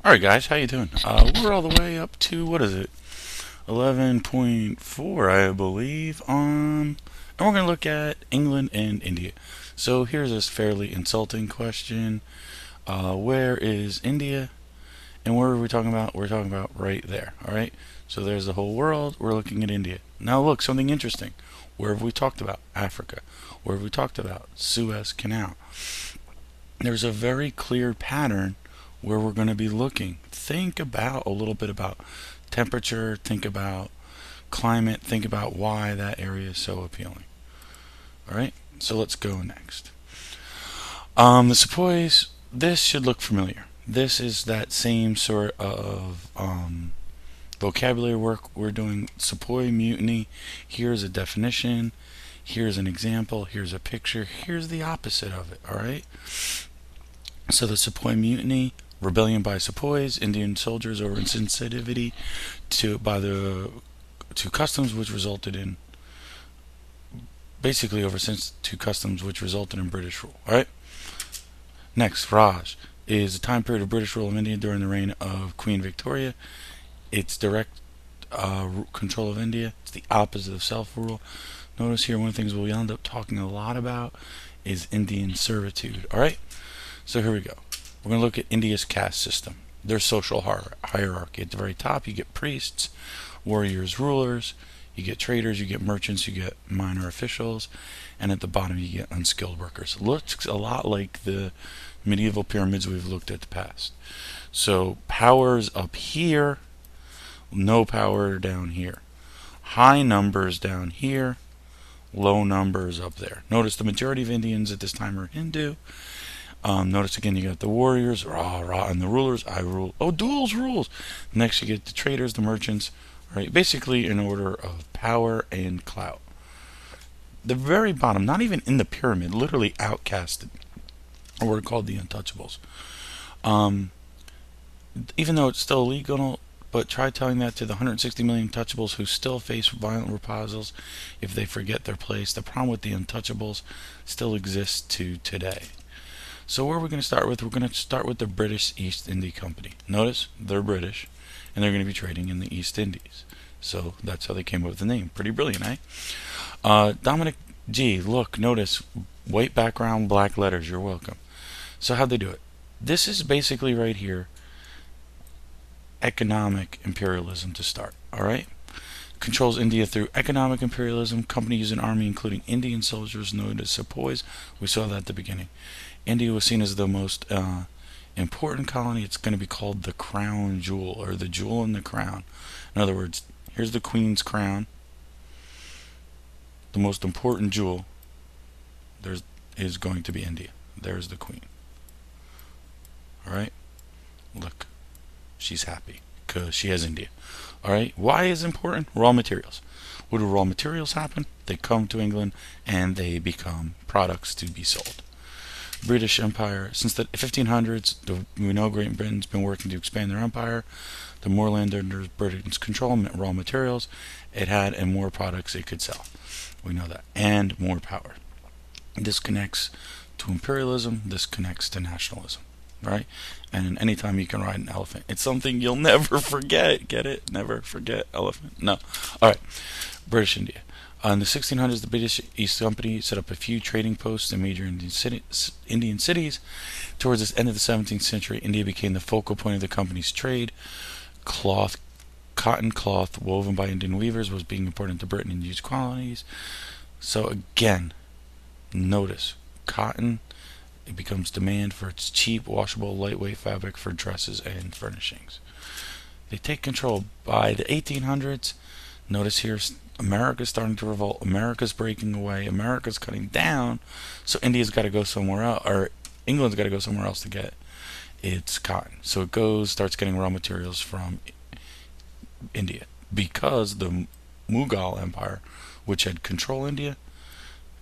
Alright guys, how you doing? We're all the way up to, what is it, 11.4 I believe, and we're going to look at England and India. So here's this fairly insulting question. Where is India? And where are we talking about? We're talking about right there, alright? So there's the whole world, we're looking at India. Now look, something interesting. Where have we talked about? Africa. Where have we talked about? Suez Canal. There's a very clear pattern where we're going to be looking. Think about a little bit about temperature, think about climate, think about why that area is so appealing. Alright, so let's go next. The sepoys, this should look familiar. This is that same sort of vocabulary work we're doing. Sepoy mutiny, here's a definition, here's an example, here's a picture, here's the opposite of it, alright? So the Sepoy Mutiny, rebellion by Sepoys, Indian soldiers over insensitivity to customs, which resulted in customs which resulted in British rule. All right. Next, Raj is a time period of British rule of India during the reign of Queen Victoria. It's direct control of India. It's the opposite of self-rule. Notice here one of the things we'll end up talking a lot about is Indian servitude. All right. So here we go. We're going to look at India's caste system, their social hierarchy. At the very top, you get priests, warriors, rulers, you get traders, you get merchants, you get minor officials, and at the bottom, you get unskilled workers. Looks a lot like the medieval pyramids we've looked at the past. So powers up here, no power down here. High numbers down here, low numbers up there. Notice the majority of Indians at this time are Hindu. Notice again you got the warriors, and the rulers, I rule. Oh, duels rules. Next you get the traders, the merchants, right? Basically in order of power and clout. The very bottom, not even in the pyramid, literally outcasted, or what are called the untouchables. Even though it's still illegal, but try telling that to the 160 million touchables who still face violent reprisals if they forget their place. The problem with the untouchables still exists to today. So where are we going to start with? We're going to start with the British East India Company. Notice they're British, and they're going to be trading in the East Indies. So that's how they came up with the name. Pretty brilliant, eh? Dominic G. Look, notice white background, black letters. You're welcome. So how'd they do it? This is basically right here economic imperialism to start. All right. Controls India through economic imperialism. Company use an army including Indian soldiers known as sepoys. We saw that at the beginning. India was seen as the most important colony. It's going to be called the crown jewel, or the jewel in the crown. In other words, here's the queen's crown. The most important jewel is going to be India. There's the queen. Alright? Look. She's happy because she has India. Alright? Why is it important? Raw materials. What do raw materials happen? They come to England and they become products to be sold. British Empire. Since the 1500s, we know Great Britain's been working to expand their empire. The more land under Britain's control meant raw materials it had and more products it could sell. We know that. And more power. This connects to imperialism. This connects to nationalism. Right? And anytime you can ride an elephant, it's something you'll never forget. Get it? Never forget elephant. No. Alright. British India. In the 1600s, the British East Company set up a few trading posts in major Indian cities. Towards the end of the 17th century, India became the focal point of the company's trade. Cotton cloth woven by Indian weavers was being imported into Britain in huge quantities. So again, notice, cotton, it becomes demand for its cheap, washable, lightweight fabric for dresses and furnishings. They take control by the 1800s. Notice here, America's starting to revolt. America's breaking away. America's cutting down. So India's got to go somewhere else, or England's got to go somewhere else to get its cotton. So it starts getting raw materials from India because the Mughal Empire, which had control India,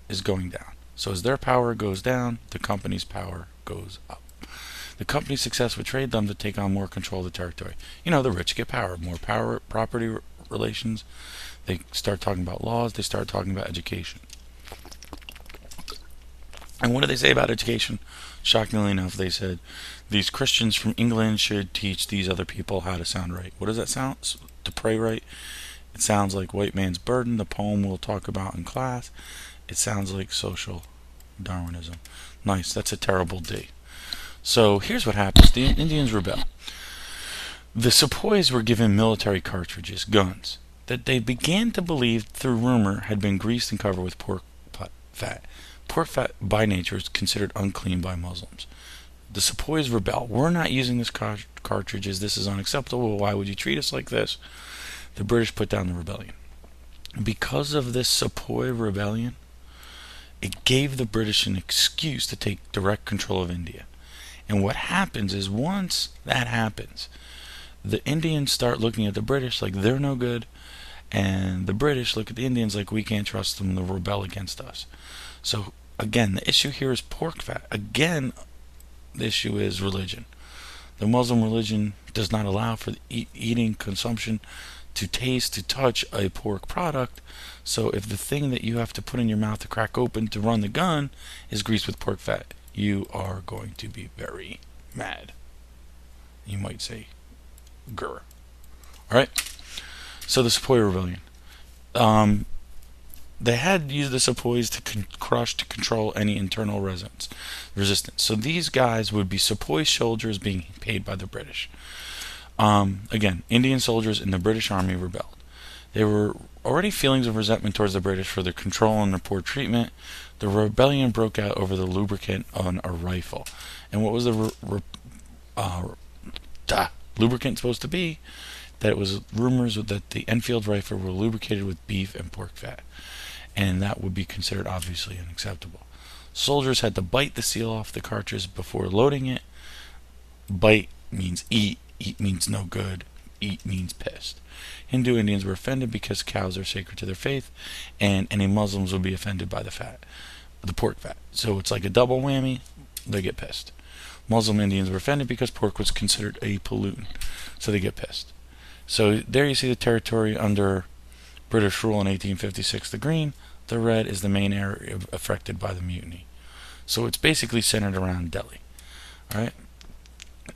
is going down. So as their power goes down, the company's power goes up. The company's success would trade them to take on more control of the territory. You know, the rich get power, more power, property relations. They start talking about laws. They start talking about education. And what do they say about education? Shockingly enough, they said these Christians from England should teach these other people how to sound right. What does that sound? To pray right? It sounds like White Man's Burden, the poem we'll talk about in class. It sounds like social Darwinism. Nice, that's a terrible D. So here's what happens. The Indians rebel. The Sepoys were given military cartridges, guns, that they began to believe through rumor had been greased and covered with pork fat. Pork fat by nature is considered unclean by Muslims. The Sepoys rebel. We're not using this cartridges. This is unacceptable. Why would you treat us like this? The British put down the rebellion. Because of this Sepoy rebellion, it gave the British an excuse to take direct control of India. And what happens is once that happens, the Indians start looking at the British like they're no good, and the British look at the Indians like we can't trust them to rebel against us. So again, the issue here is pork fat. Again, the issue is religion. The Muslim religion does not allow for eating, consumption, to taste, to touch a pork product. So if the thing that you have to put in your mouth to crack open to run the gun is greased with pork fat, you are going to be very mad. You might say, grr. Alright? So the Sepoy Rebellion. They had used the Sepoys to crush, to control any internal resistance. So these guys would be Sepoy soldiers being paid by the British. Again, Indian soldiers in the British Army rebelled. There were already feelings of resentment towards the British for their control and their poor treatment. The rebellion broke out over the lubricant on a rifle. And what was the lubricant supposed to be? That it was rumors that the Enfield rifle were lubricated with beef and pork fat. And that would be considered obviously unacceptable. Soldiers had to bite the seal off the cartridge before loading it. Bite means eat. Eat means no good. Eat means pissed. Hindu Indians were offended because cows are sacred to their faith, and any Muslims would be offended by the pork fat. So it's like a double whammy. They get pissed. Muslim Indians were offended because pork was considered a pollutant, so they get pissed. So there you see the territory under British rule in 1856. The green, the red is the main area affected by the mutiny. So it's basically centered around Delhi. All right.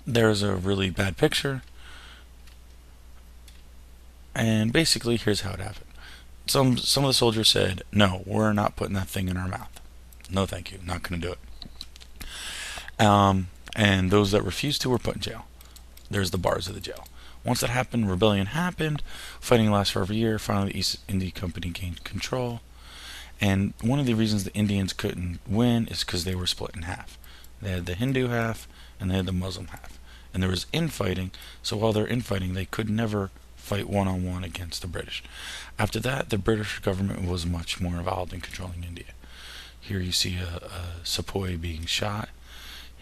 There's a really bad picture, and basically here's how it happened. Some of the soldiers said, no, we're not putting that thing in our mouth. No thank you, not going to do it. And those that refused to were put in jail. There's the bars of the jail. Once that happened, rebellion happened. Fighting lasted for over a year. Finally, the East India Company gained control. And one of the reasons the Indians couldn't win is because they were split in half. They had the Hindu half and they had the Muslim half. And there was infighting, so while they're infighting, they could never fight one-on-one against the British. After that, the British government was much more involved in controlling India. Here you see a Sepoy being shot.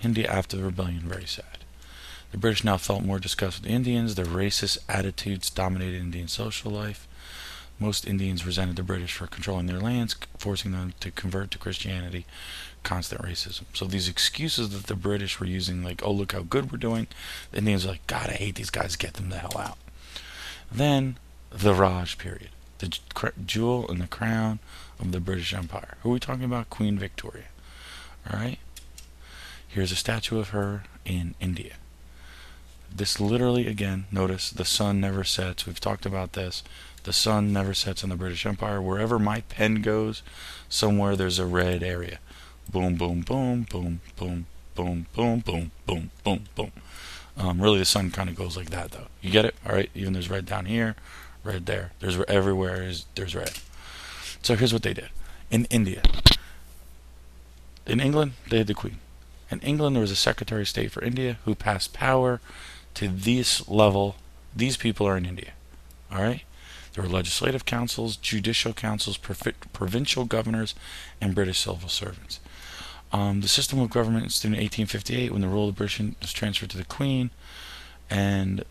India after the rebellion, very sad. The British now felt more disgust with the Indians. Their racist attitudes dominated Indian social life. Most Indians resented the British for controlling their lands, forcing them to convert to Christianity. Constant racism. So these excuses that the British were using, like, oh, look how good we're doing, the Indians are like, God, I hate these guys, get them the hell out. Then the Raj period, the jewel in the crown of the British Empire. Who are we talking about? Queen Victoria. Alright? Here's a statue of her in India. This literally, again, notice the sun never sets. We've talked about this. The sun never sets in the British Empire. Wherever my pen goes, somewhere there's a red area. Boom, boom, boom, boom, boom, boom, boom, boom, boom, boom, boom. Really, the sun kind of goes like that, though. You get it? All right. Even there's red down here, red there. There's everywhere there's red. So here's what they did. In India, in England, they had the Queen. In England, there was a Secretary of State for India who passed power to this level. These people are in India. All right. There were legislative councils, judicial councils, provincial governors, and British civil servants. The system of government started in 1858 when the rule of the British was transferred to the Queen, and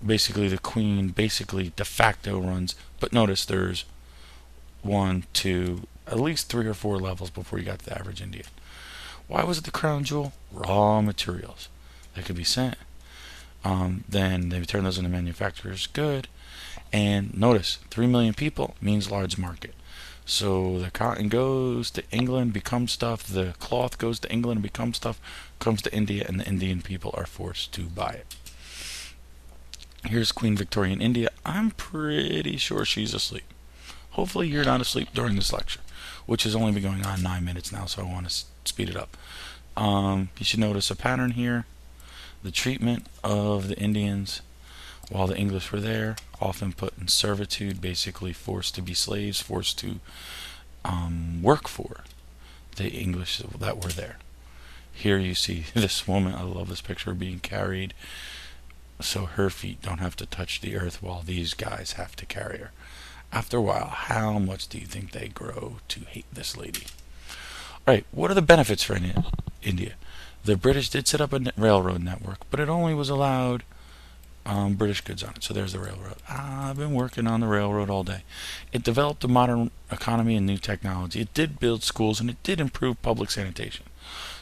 basically the Queen de facto runs. But notice there's 1, 2, at least 3 or 4 levels before you got to the average Indian. Why was it the crown jewel? Raw materials that could be sent. Then they turn those into manufacturers' good. And notice, 3 million people means large market. So the cotton goes to England, becomes stuff. The cloth goes to England and becomes stuff, comes to India, and the Indian people are forced to buy it. Here's Queen Victoria in India. I'm pretty sure she's asleep. Hopefully you're not asleep during this lecture, which has only been going on 9 minutes now, so I want to speed it up. You should notice a pattern here. The treatment of the Indians while the English were there, often put in servitude, basically forced to be slaves, forced to work for the English that were there. Here you see this woman, I love this picture, being carried so her feet don't have to touch the earth while these guys have to carry her. After a while, how much do you think they grow to hate this lady? Alright, what are the benefits for India? The British did set up a railroad network, but it only was allowed British goods on it. So there's the railroad. I've been working on the railroad all day. It developed a modern economy and new technology. It did build schools, and it did improve public sanitation.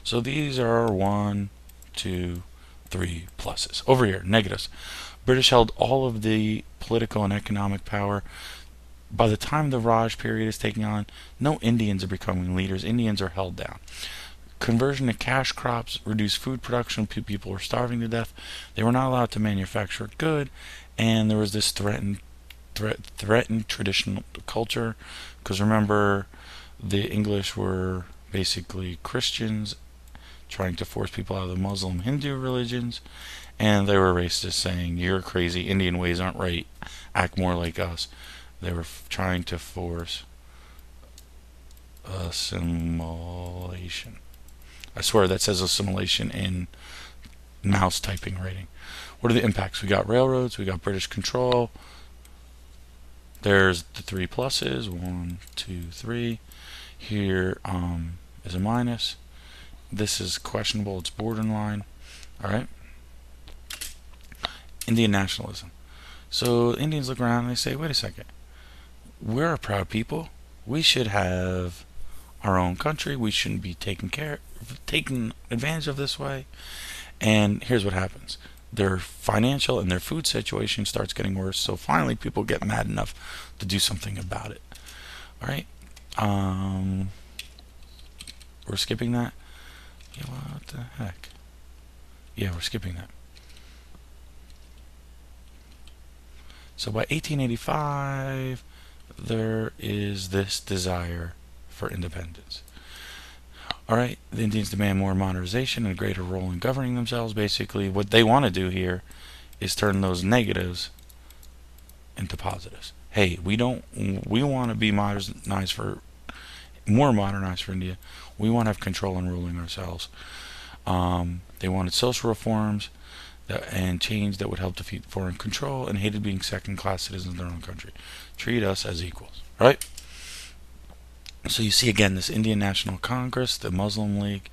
So these are 1, 2, 3 pluses. Over here, negatives. British held all of the political and economic power. By the time the Raj period is taking on, no Indians are becoming leaders. Indians are held down. Conversion to cash crops reduced food production. People were starving to death. They were not allowed to manufacture good, and there was this threatened traditional culture. Because remember, the English were basically Christians trying to force people out of the Muslim Hindu religions, and they were racist, saying, "You're crazy. Indian ways aren't right. Act more like us." They were trying to force assimilation. I swear that says assimilation in mouse typing writing. What are the impacts? We got railroads, we got British control. There's the 3 pluses. 1, 2, 3. Here is a minus. This is questionable. It's borderline. Alright. Indian nationalism. So Indians look around and they say, wait a second. We're a proud people. We should have our own country. We shouldn't be taken advantage of this way. And here's what happens. Their financial and their food situation starts getting worse. So finally people get mad enough to do something about it. Alright. We're skipping that. Yeah, what the heck? Yeah, we're skipping that. So by 1885, there is this desire for independence. Alright, the Indians demand more modernization and a greater role in governing themselves. Basically, what they want to do here is turn those negatives into positives. Hey, we want to be more modernized for India. We want to have control and ruling ourselves. They wanted social reforms and change that would help defeat foreign control, and hated being second-class citizens of their own country. Treat us as equals, right? So you see again this Indian National Congress, the Muslim League,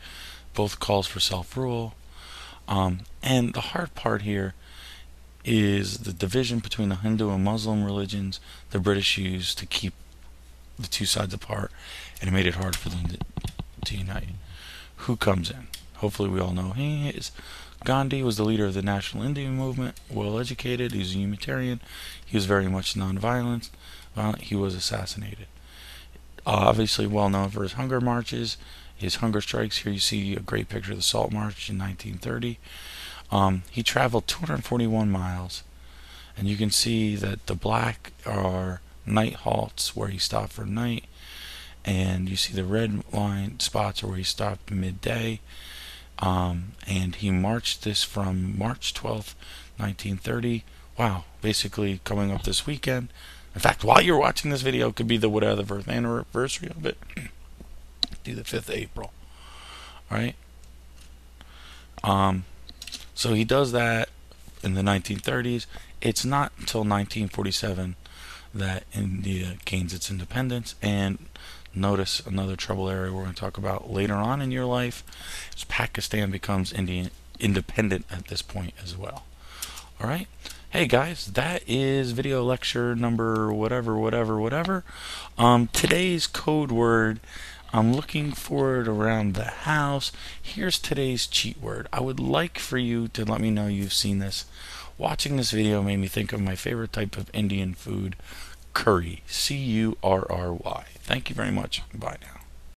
both calls for self-rule. And the hard part here is the division between the Hindu and Muslim religions the British used to keep the two sides apart, and it made it hard for them to unite. Who comes in? Hopefully we all know he is. Gandhi was the leader of the National Indian movement, well educated, he was a Unitarian, he was very much non-violent, he was assassinated. Obviously well known for his hunger marches, his hunger strikes. Here you see a great picture of the Salt March in 1930. He traveled 241 miles, and you can see that the black are night halts where he stopped for night, and you see the red line spots are where he stopped midday. And he marched this from March 12th, 1930. Wow, basically coming up this weekend. In fact, while you're watching this video, it could be the whatever anniversary of it. Do the 5th of April. Alright? So he does that in the 1930s. It's not until 1947 that India gains its independence, and notice another trouble area we're going to talk about later on in your life is Pakistan becomes independent at this point as well. Alright? Hey guys, that is video lecture number whatever. Today's code word, I'm looking for it around the house. Here's today's cheat word. I would like for you to let me know you've seen this. Watching this video made me think of my favorite type of Indian food, curry. C-U-R-R-Y. Thank you very much. Bye now.